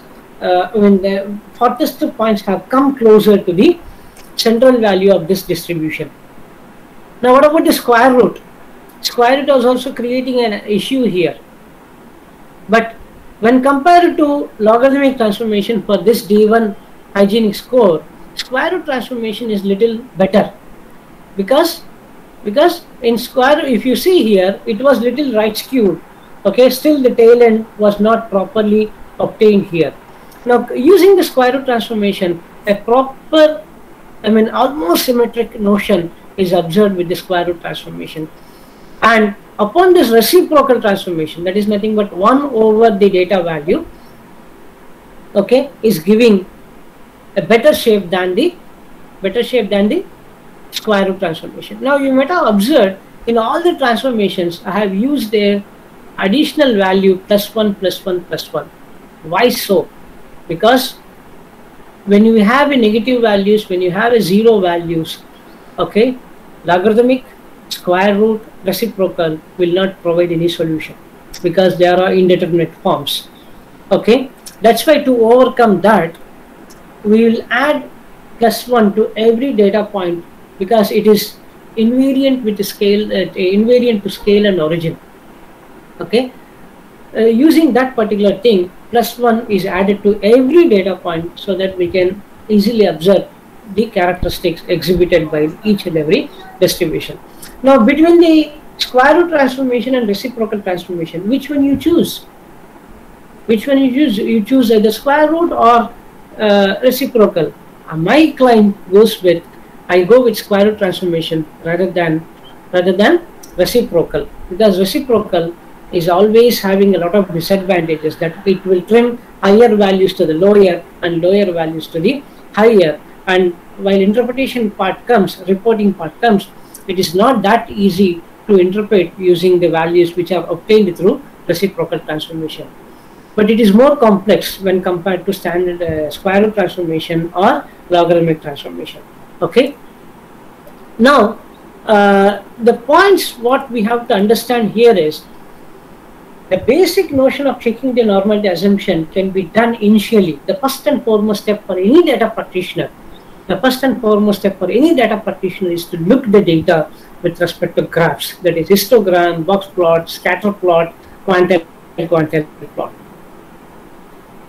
when the farthest points have come closer to the central value of this distribution. Now, what about the square root? Square root was also creating an issue here. But when compared to logarithmic transformation for this day 1 hygienic score, square root transformation is little better because in square root, if you see here, it was little right skewed. Okay, still the tail end was not properly obtained here. Now, using the square root transformation, a proper, I mean, almost symmetric notion is observed with the square root transformation. And upon this reciprocal transformation, that is nothing but 1 over the data value, okay, is giving a better shape than the square root transformation. Now, you might have observed in all the transformations, I have used their additional value +1 +1 +1. Why so? Because when you have a negative values, when you have a 0 values, okay, logarithmic, square root, reciprocal will not provide any solution because they are indeterminate forms. Okay, that's why to overcome that, we will add +1 to every data point because it is invariant with the scale, invariant to scale and origin. Okay, using that particular thing, +1 is added to every data point so that we can easily observe the characteristics exhibited by each and every distribution. Now, between the square root transformation and reciprocal transformation, which one you choose? Which one you choose? You choose either square root or reciprocal. My client goes with, I go with square root transformation rather than reciprocal, because reciprocal is always having a lot of disadvantages, that it will trim higher values to the lower and lower values to the higher, and while interpretation part comes, reporting part comes, it is not that easy to interpret using the values which are obtained through reciprocal transformation. But it is more complex when compared to standard square root transformation or logarithmic transformation. Okay. Now, the points what we have to understand here is the basic notion of checking the normality assumption can be done initially. The first and foremost step for any data practitioner, is to look the data with respect to graphs, that is histogram, box plot, scatter plot, quantile plot.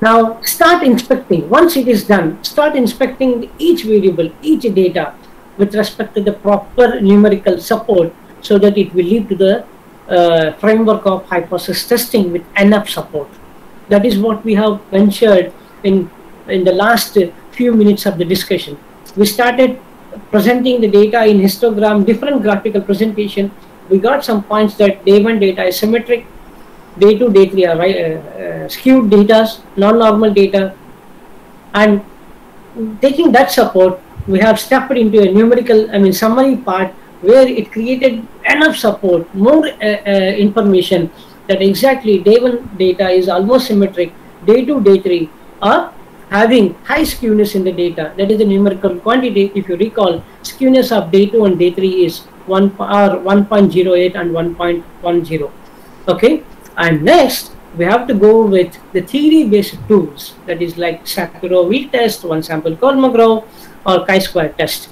Now start inspecting. Once it is done, start inspecting each variable, each data with respect to the proper numerical support so that it will lead to the framework of hypothesis testing with enough support. That is what we have ventured in the last few minutes of the discussion. We started presenting the data in histogram, different graphical presentation. We got some points that day 1 data is symmetric, day 2, day 3 are skewed data, non-normal data, and taking that support, we have stepped into a numerical, summary part where it created enough support, more information that exactly day 1 data is almost symmetric, day 2, day 3 are having high skewness in the data. That is the numerical quantity. If you recall, skewness of day 2 and day 3 is 1.08 and 1.10. Okay, and next we have to go with the theory-based tools, that is like Shapiro-Wilk test, one sample Kolmogorov, or chi-square test.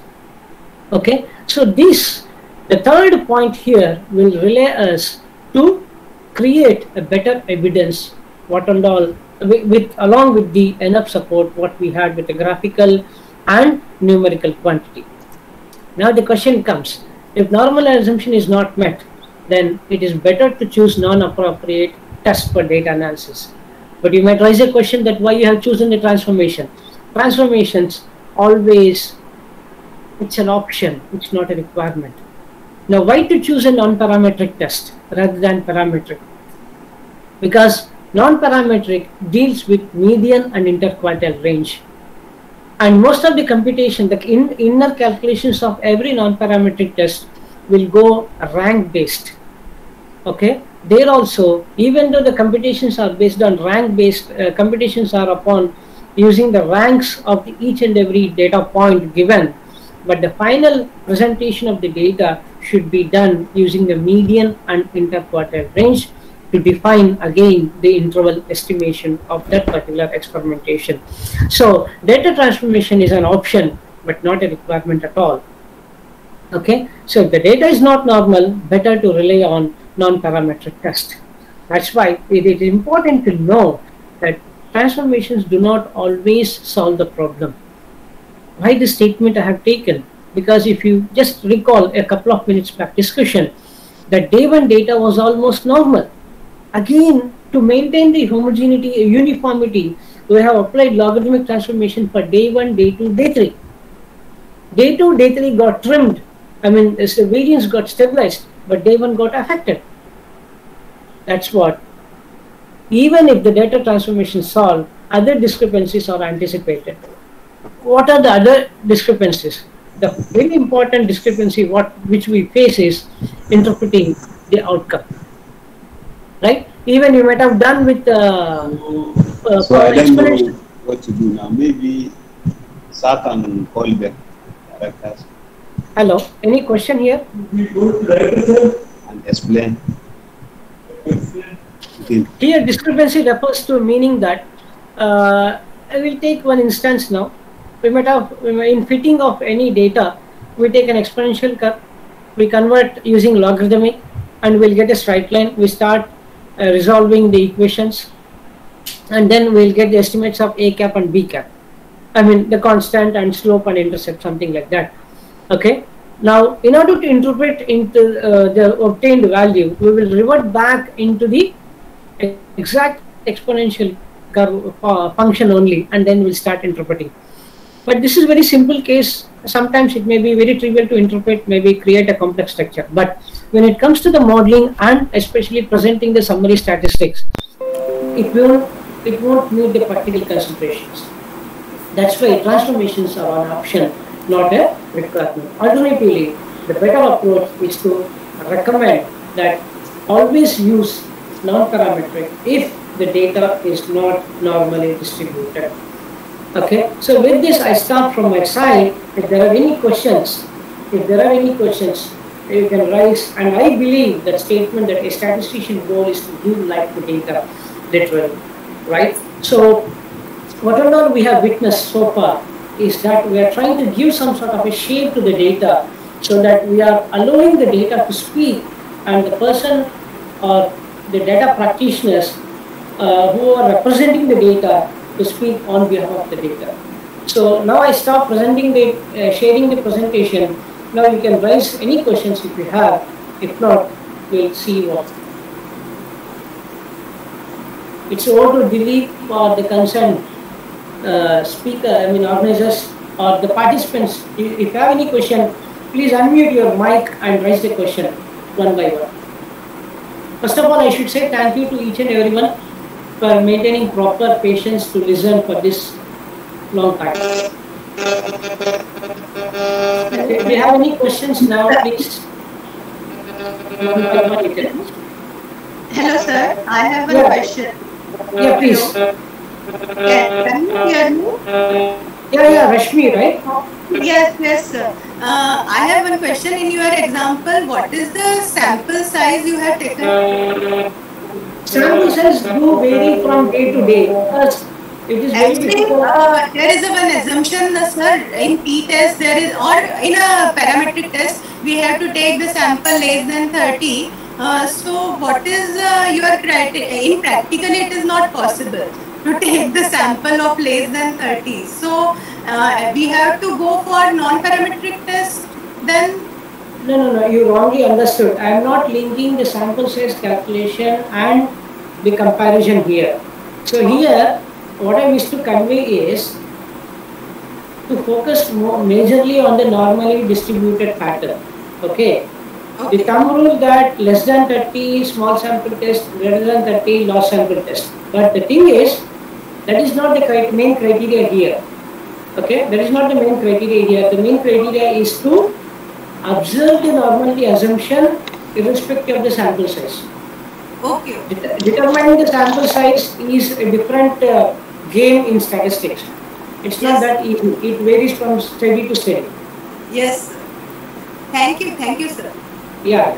Okay, so the third point here will relay us to create a better evidence, what and all, along with the enough support what we had with the graphical and numerical quantity. Now the question comes, if normal assumption is not met, then it is better to choose non-appropriate test for data analysis. But you might raise a question that why you have chosen the transformation. Transformations always, it's an option, it's not a requirement. Now, why to choose a non-parametric test rather than parametric? Because non-parametric deals with median and interquartile range. And most of the computation, the inner calculations of every non-parametric test will go rank based. Okay, there also, even though the computations are based on rank based, computations are upon using the ranks of each and every data point given, but the final presentation of the data should be done using the median and interquartile range to define again the interval estimation of that particular experimentation. So data transformation is an option but not a requirement at all. Okay, so if the data is not normal, better to rely on non-parametric test. That's why it is important to know that transformations do not always solve the problem. Why this statement I have taken? Because if you just recall a couple of minutes back discussion, that day one data was almost normal. Again, to maintain the homogeneity, uniformity, we have applied logarithmic transformation for day 1, day 2, day 3. Day 2, day 3 got trimmed. I mean, the variance got stabilized, but day 1 got affected. That's what. Even if the data transformation solved, other discrepancies are anticipated. What are the other discrepancies? The very important discrepancy which we face is interpreting the outcome. Right? Even you might have done with so I don't know what to do now. Maybe Sat and call back directors. Hello, any question here? And explain. Here discrepancy refers to meaning that I will take one instance now. We might have in fitting of any data, we take an exponential curve, we convert using logarithmic, and we'll get a straight line. We start resolving the equations, and then we'll get the estimates of a cap and b cap. I mean the constant and slope and intercept, something like that. Okay. Now, in order to interpret into the obtained value, we will revert back into the exact exponential curve function only, and then we'll start interpreting. But this is very simple case. Sometimes it may be very trivial to interpret, maybe create a complex structure. But when it comes to the modeling and especially presenting the summary statistics, it won't meet the practical considerations. That's why transformations are an option, not a requirement. Alternatively, the better approach is to recommend that always use non-parametric if the data is not normally distributed. Okay, so with this I start from my side. If there are any questions, you can raise. And I believe that statement that a statistician goal is to give life to data, literally, right? So whatever we have witnessed so far is that we are trying to give some sort of a shape to the data, so that we are allowing the data to speak, and the person or the data practitioners who are representing the data to speak on behalf of the data. So now I stop presenting the sharing the presentation. Now you can raise any questions if you have. If not, we'll see what. It's over to Dilip or the concerned speaker, I mean organizers or the participants. If you have any question, please unmute your mic and raise the question one by one. First of all, I should say thank you to each and everyone for maintaining proper patience to listen for this long time. If you have any questions now, please. Hello, sir. I have a question. Yeah, please. Can you hear me? Yeah, Rashmi, right? Yes, sir. I have one question. In your example, what is the sample size you have taken? Sample size do vary from day to day. It is very difficult. There is one assumption, sir. In t-test, there is, or in a parametric test, we have to take the sample less than 30. So, what is your criteria? In practical, it is not possible to take the sample of less than 30. So, we have to go for non-parametric test then. No, you wrongly understood. I am not linking the sample size calculation and the comparison here. So here, what I wish to convey is to focus majorly on the normally distributed pattern. Okay. The thumb rule that less than 30 small sample test, greater than 30 large sample test. But the thing is, that is not the main criteria here. Okay, that is not the main criteria here. The main criteria is to observe the normality assumption irrespective of the sample size. Okay. Determining the sample size is a different game in statistics. It's not that easy. It varies from study to study. Yes. Thank you, sir. Yeah.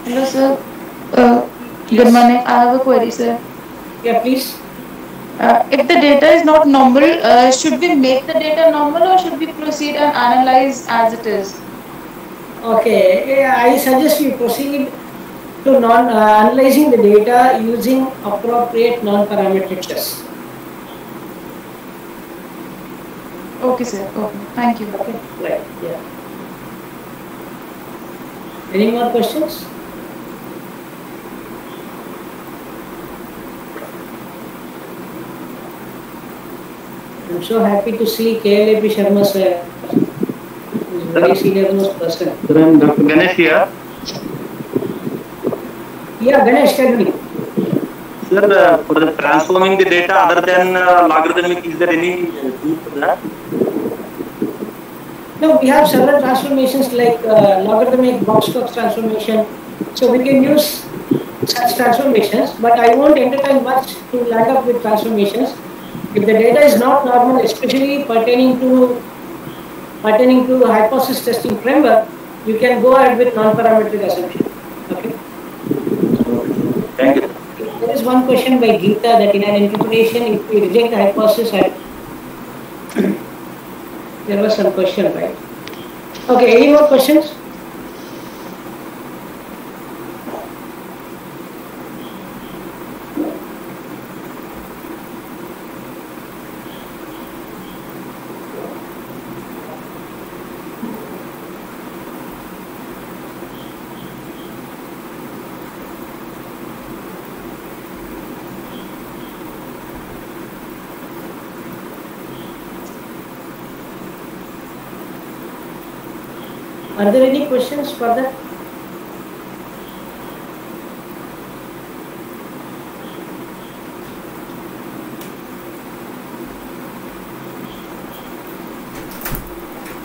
Hello, sir. Good morning. I have a query, sir. Yeah, please. If the data is not normal, should we make the data normal or should we proceed and analyze as it is? Okay, I suggest you proceed to analyzing the data using appropriate non-parametric tests. Okay, sir. Okay. Thank you. Okay, right. Yeah. Any more questions? I'm so happy to see KLAP Sharma sir. He's a very senior most person. Dr. Ganesh here. Yeah, Ganesh, tell me. Sir, for the transforming the data other than logarithmic, is there any tool for that? No, we have several transformations like logarithmic box-box transformation. So we can use such transformations, but I won't entertain much to land up with transformations. If the data is not normal, especially pertaining to hypothesis testing framework, you can go ahead with non-parametric assumption. Okay. Thank you. There is one question by Geeta that in an interpretation, if we reject the hypothesis, there was some question, right? Okay, any more questions? Are there any questions further?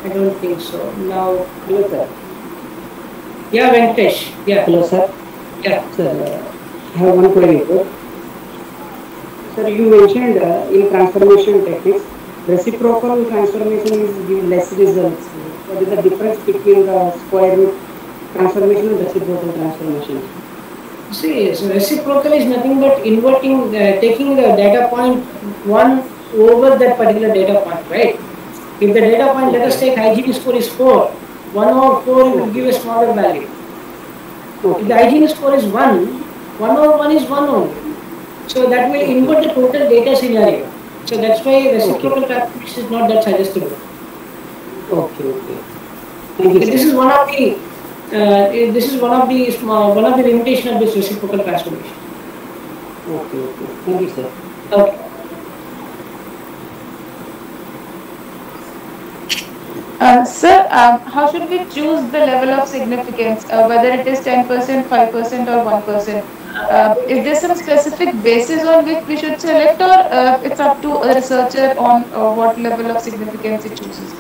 I don't think so. Now, hello sir. Yeah, Venkatesh. Yeah. Hello sir. Yeah. Sir, I have one query. Sir, you mentioned in transformation techniques, reciprocal transformation is give less results. What is the difference between the square root transformation and reciprocal transformation? See, so reciprocal is nothing but inverting, taking the data point 1 over that particular data point, right? If the data point, let us take hygiene score is 4, 1 over 4 will give a smaller value. If the hygiene score is 1, 1 over 1 is 1 only. So that will invert the total data scenario. So that's why reciprocal transformation is not that suggestible. Okay. Thank you, This is one of the limitation of this reciprocal transformation. Okay. Thank you, sir. Okay. Sir, how should we choose the level of significance, whether it is 10%, 5% or 1%? Is there some specific basis on which we should select, or it's up to a researcher on what level of significance he chooses?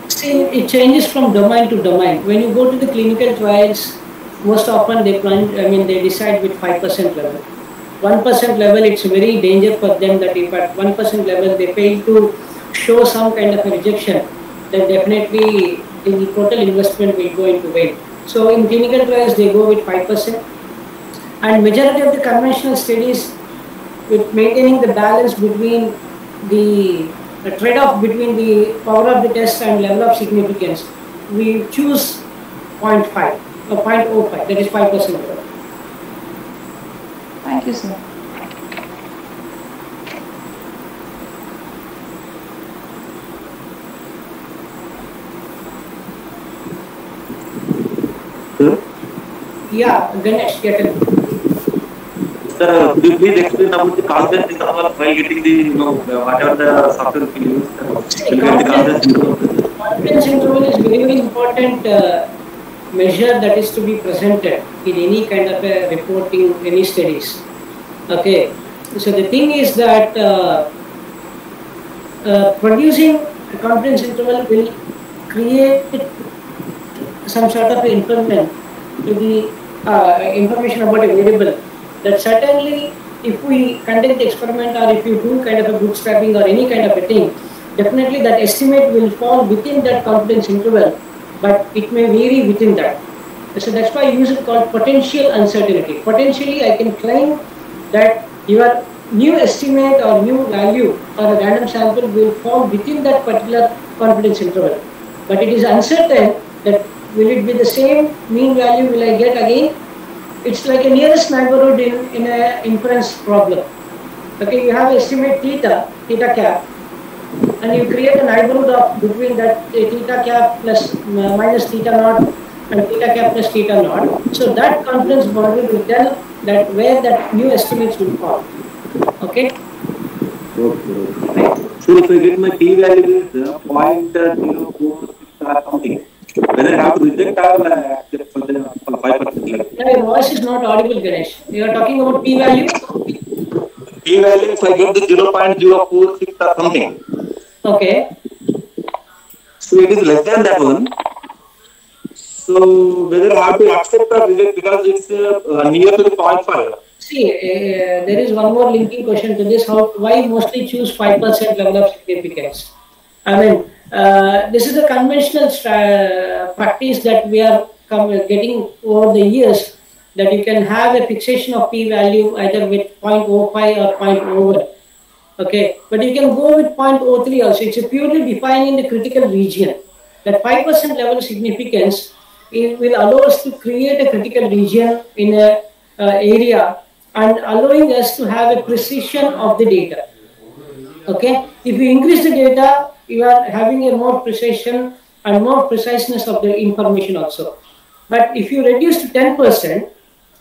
See, it changes from domain to domain. When you go to the clinical trials, most often they decide with 5% level. 1% level, it's very danger for them that if at 1% level they fail to show some kind of a rejection, then definitely the total investment will go into vain. So in clinical trials, they go with 5%. And majority of the conventional studies with maintaining the balance between the trade-off between the power of the test and level of significance, we choose 0.5 or 0.05, that is 5%. Thank you, sir. Yeah, Ganesh, get it. Sir, could you please explain about the confidence interval while getting the, whatever the software we use, See, we'll get the confidence interval. confidence interval is very, very important measure that is to be presented in any kind of a reporting, any studies. Okay, so the thing is that producing a confidence interval will create some sort of information to the information about a variable. That certainly, if we conduct the experiment or if you do kind of a bootstrapping or any kind of a thing, definitely that estimate will fall within that confidence interval, but it may vary within that. So that's why I use it called potential uncertainty. Potentially, I can claim that your new estimate or new value or a random sample will fall within that particular confidence interval. But it is uncertain that will it be the same mean value will I get again? It's like a nearest neighborhood in a inference problem. Okay, you have estimate theta cap, and you create a neighborhood of between that theta cap plus minus theta naught and theta cap plus theta naught. So that confidence boundary will tell that where that new estimates will fall. Okay. Okay. So if I get my p value is 0.04 or something, whether I have to reject or accept for the 5%? Your voice is not audible, Ganesh. You are talking about p value. P value, if I get the 0.046 or something. Okay. So it is less than that one. So whether I have to accept or reject because it's near to the 0.5. See, there is one more linking question to this. Why mostly choose 5% level of significance? I mean, this is the conventional practice that we are getting over the years, that you can have a fixation of p-value either with 0.05 or 0.01. Okay, but you can go with 0.03 also. It's purely defining the critical region. That 5% level of significance, it will allow us to create a critical region in a area and allowing us to have a precision of the data. Okay, if you increase the data, you are having a more precision and more preciseness of the information also. But if you reduce to 10%,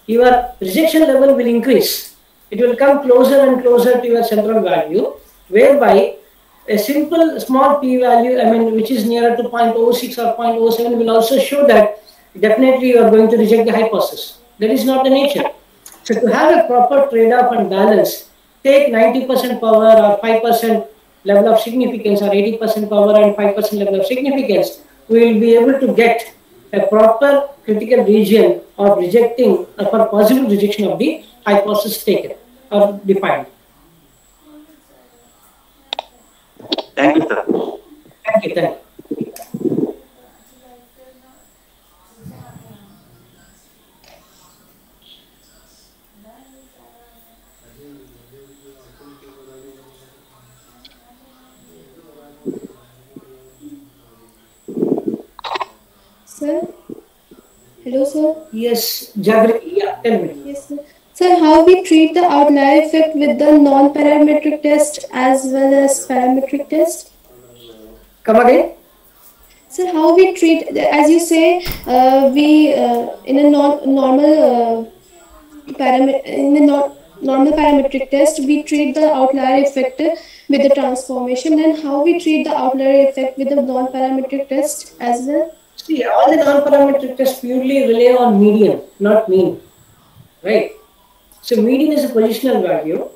your rejection level will increase. It will come closer and closer to your central value, whereby a simple small p-value, I mean, which is nearer to 0.06 or 0.07 will also show that definitely you are going to reject the hypothesis. That is not the nature. So to have a proper trade-off and balance, take 90% power or 5% level of significance or 80% power and 5% level of significance, we will be able to get a proper critical region of rejecting or for possible rejection of the hypothesis taken or defined. Thank you, sir. Thank you. Thank you. Sir? Hello, sir? Yes, Jagriti, yeah, tell me. Yes, sir. Sir, how we treat the outlier effect with the non-parametric test as well as parametric test? Come again? Sir, how we treat, as you say, in a normal parametric test, we treat the outlier effect with the transformation, and how we treat the outlier effect with the non-parametric test as well? See, all the non-parametric tests purely rely on median, not mean, right? So median is a positional value,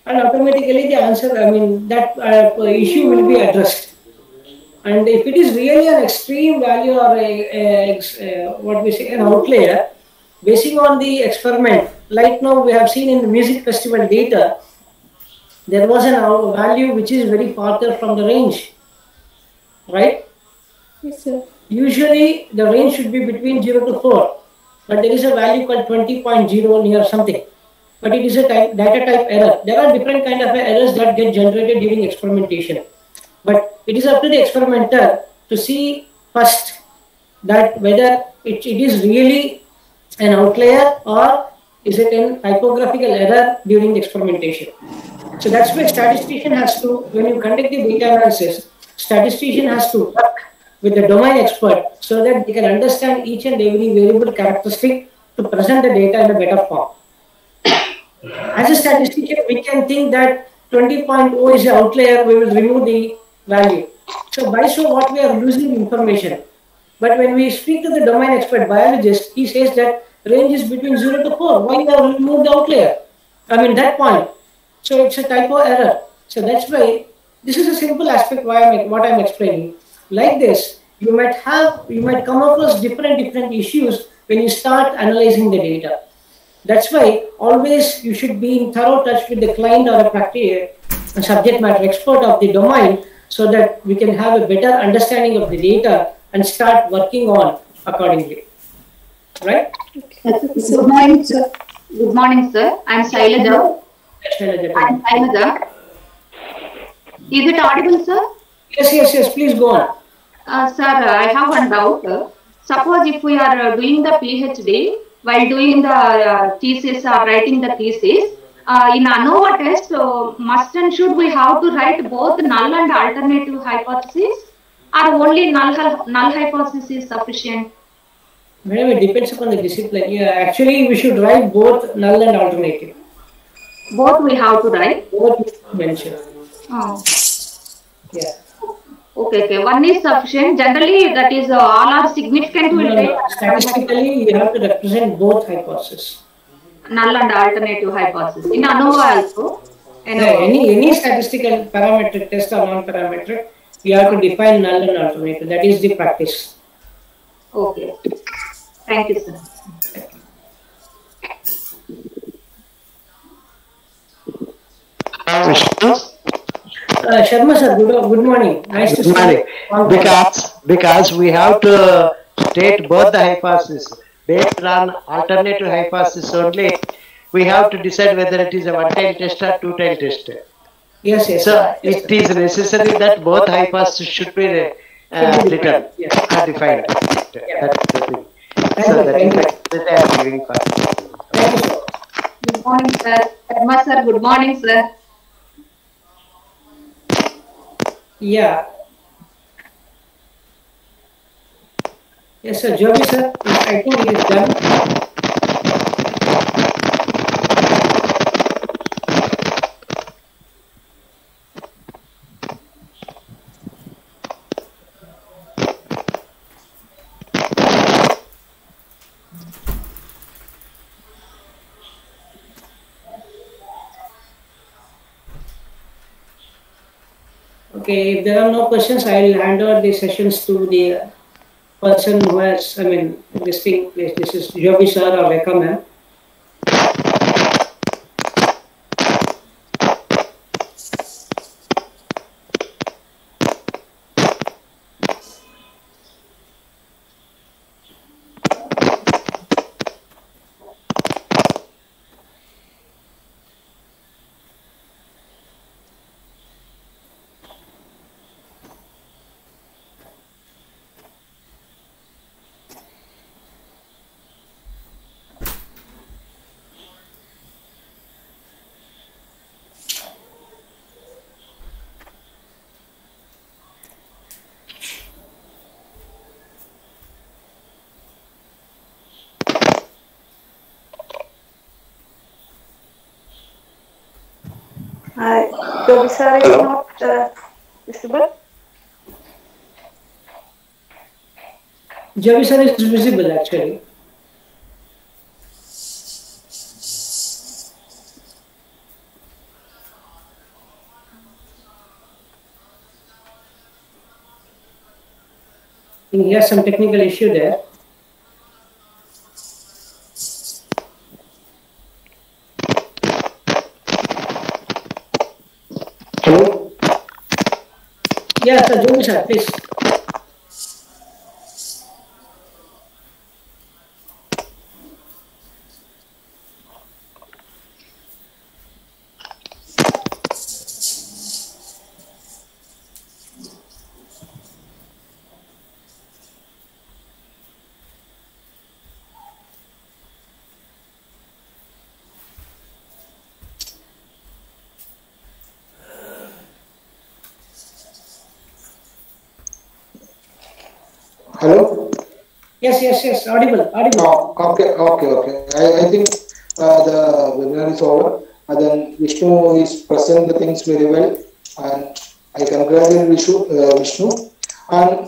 and automatically the answer, I mean, that issue will be addressed. And if it is really an extreme value or what we say an outlier, basing on the experiment, like now we have seen in the music festival data, there was an value which is very farther from the range, right? Yes, sir. Usually the range should be between 0 to 4, but there is a value called 20.0 near something. But it is a data type error. There are different kind of errors that get generated during experimentation. But it is up to the experimenter to see first that whether it is really an outlier or is it an typographical error during the experimentation. So that's where statistician has to, when you conduct the data analysis, statistician has to work with the domain expert so that they can understand each and every variable characteristic to present the data in a better form. As a statistician, we can think that 20.0 is an outlier, we will remove the value. So by so what we are losing information. But when we speak to the domain expert biologist, he says that range is between 0 to 4. Why you have removed the outlier? I mean that point. So it's a typo error. So that's why this is a simple aspect why what I'm explaining. Like this, you might come across different issues when you start analyzing the data. That's why always you should be in thorough touch with the client or a subject matter expert of the domain so that we can have a better understanding of the data and start working on accordingly. Right? Good morning, sir. Good morning, sir. I'm Shailaja. I'm Shailaja. Is it audible, sir? Yes. Please go on. Sir, I have one doubt. Suppose if we are doing the PhD, while doing the thesis or writing the thesis, in ANOVA test, must and should we have to write both null and alternative hypothesis, or only null hypothesis is sufficient? Madam, it depends upon the discipline. Yeah, actually, we should write both null and alternative. Both we have to write? Both we mention. Oh. Yeah. Okay. One is sufficient. Generally, that is all are significant. No. Statistically, you have to represent both hypotheses. Null and alternative hypothesis. In ANOVA also. Any statistical parametric test or non-parametric, you have to define null and alternative. That is the practice. Okay. Thank you, sir. Sharma sir, good morning. Nice to see you. Because we have to state both the hypotheses. Based on alternative hypothesis only, we have to decide whether it is a one-tail test or two-tail test. Yes. So it is necessary that both hypotheses should be written or defined. That's the thing. So that I am giving for. Good morning, sir. Sharma sir, good morning, sir. Yeah. Yes, sir. Joby, sir. I think it is done. Okay, if there are no questions, I will hand over the sessions to the person who has, this thing, this is Joby sir or Rekha ma'am. Joby sir is not visible. Joby sir is visible actually. He has some technical issue there. Hello? Yeah, sir, Joby sir, please. Hello? Yes, audible. Oh, okay. I think the webinar is over. And then Vishnu is presenting the things very well, and I congratulate Vishnu. And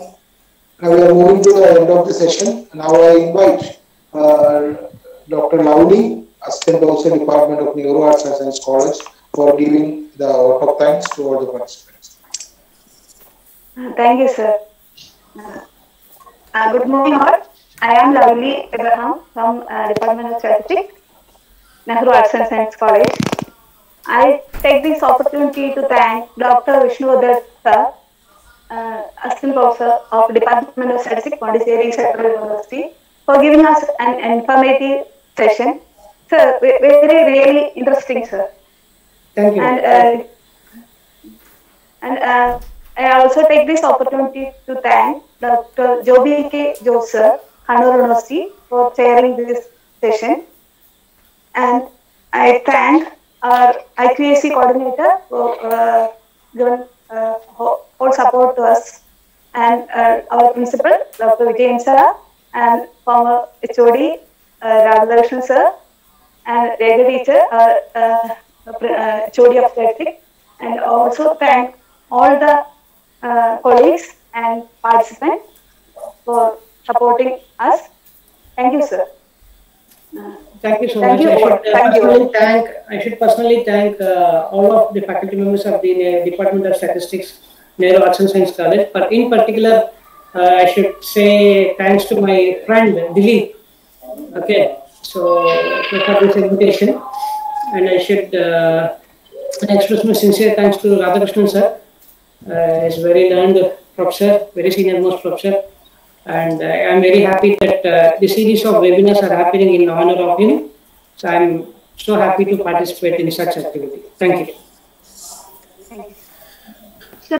now we are moving to the end of the session. Now I invite Dr. Lovely, Assistant Professor, Department of Neuro Arts and Science College, for giving the vote of thanks to all the participants. Thank you, sir. Good morning, all. I am Lovely Abraham from Department of Statistics, Nehru Arts and Science College. I take this opportunity to thank Dr. Vishnu Vardhan, sir, Assistant Professor of Department of Statistics, Pondicherry Central University, for giving us an informative session. Sir, really interesting, sir. Thank you. And I also take this opportunity to thank Dr. Joby K. Jose, sir, Hannover University, for chairing this session. And I thank our IQAC coordinator for giving whole support to us, and our principal, Dr. Vijayan sir, and former HOD, Radhakrishnan sir, and Rega teacher, HOD of Statistics, and also thank all the colleagues and participants for supporting us. Thank you, sir. Thank you so much. I should personally thank all of the faculty members of the Department of Statistics, Nehru Arts and Science College. But in particular, I should say thanks to my friend Dilip. Okay, so for this invitation, and I should express my sincere thanks to Radhakrishnan sir. He's a very learned professor, very senior most professor. And I am very happy that the series of webinars are happening in honor of him. So I am so happy to participate in such activity. Thank you. Thank you.